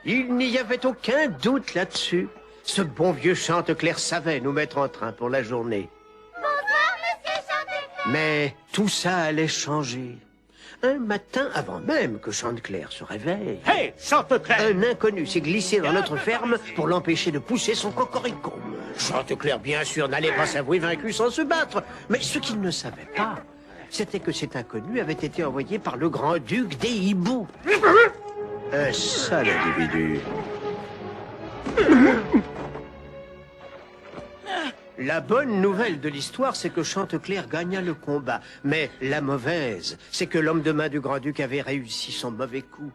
Il n'y avait aucun doute là-dessus. Ce bon vieux Chanteclair savait nous mettre en train pour la journée. Bonsoir, monsieur Chanteclair. Mais tout ça allait changer. Un matin, avant même que Chanteclair se réveille, Hé, Chanteclair! un inconnu s'est glissé dans notre ferme pour l'empêcher de pousser son cocorico. Chanteclair, bien sûr, n'allait pas s'avouer vaincu sans se battre. Mais ce qu'il ne savait pas, c'était que cet inconnu avait été envoyé par le grand-duc des hiboux. Un sale individu. La bonne nouvelle de l'histoire, c'est que Chanteclair gagna le combat. Mais la mauvaise, c'est que l'homme de main du grand-duc avait réussi son mauvais coup.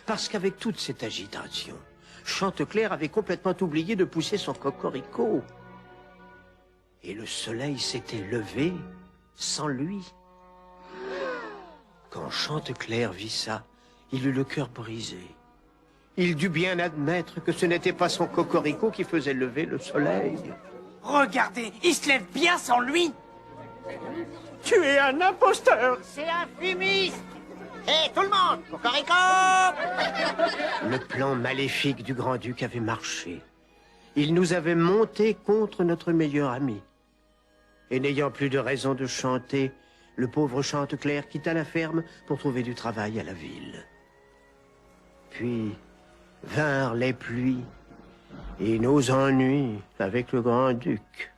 Parce qu'avec toute cette agitation, Chanteclair avait complètement oublié de pousser son cocorico. Et le soleil s'était levé sans lui. Quand Chanteclair vit ça, il eut le cœur brisé. Il dut bien admettre que ce n'était pas son cocorico qui faisait lever le soleil. Regardez, il se lève bien sans lui. Tu es un imposteur! C'est un fumiste. Hé, tout le monde, cocorico. Le plan maléfique du grand-duc avait marché. Il nous avait monté contre notre meilleur ami. Et n'ayant plus de raison de chanter, le pauvre Chanteclair quitta la ferme pour trouver du travail à la ville. Puis vinrent les pluies et nos ennuis avec le grand-duc.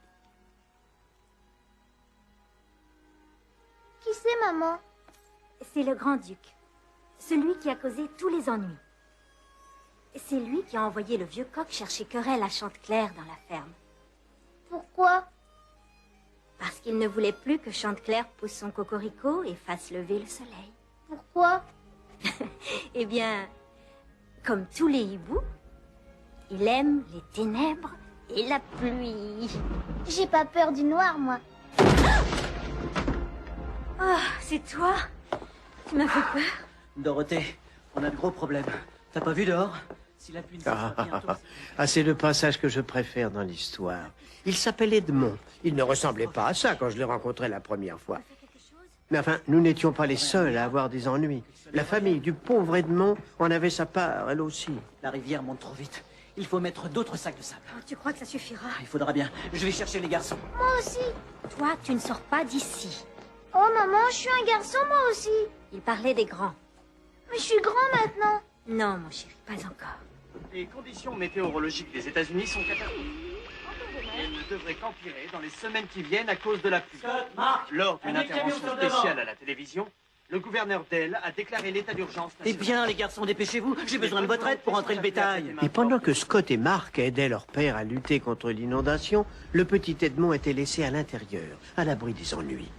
Qui c'est, maman? C'est le grand-duc. Celui qui a causé tous les ennuis. C'est lui qui a envoyé le vieux coq chercher querelle à Chanteclair dans la ferme. Pourquoi? Parce qu'il ne voulait plus que Chanteclair pousse son cocorico et fasse lever le soleil. Pourquoi? Eh bien, comme tous les hiboux, il aime les ténèbres et la pluie. J'ai pas peur du noir, moi. Oh, c'est toi? Tu m'as fait peur. Dorothée, on a de gros problèmes. T'as pas vu dehors? Si la pluie ne cesse pas bientôt... C'est le passage que je préfère dans l'histoire. Il s'appelait Edmond. Il ne ressemblait pas à ça quand je l'ai rencontré la première fois. Mais enfin, nous n'étions pas les seuls à avoir des ennuis. La famille du pauvre Edmond en avait sa part, elle aussi. La rivière monte trop vite. Il faut mettre d'autres sacs de sable. Oh, tu crois que ça suffira? Il faudra bien. Je vais chercher les garçons. Moi aussi. Toi, tu ne sors pas d'ici. Oh, maman, je suis un garçon, moi aussi. Il parlait des grands. Mais je suis grand maintenant. Non, mon chéri, pas encore. Les conditions météorologiques des États-Unis sont catastrophiques. Elles ne devraient qu'empirer dans les semaines qui viennent à cause de la pluie. Lors d'une intervention spéciale à la télévision, le gouverneur Dell a déclaré l'état d'urgence Eh national. bien, les garçons, dépêchez-vous. J'ai besoin de votre aide pour entrer le bétail. Et pendant que Scott et Mark aidaient leur père à lutter contre l'inondation, le petit Edmond était laissé à l'intérieur, à l'abri des ennuis.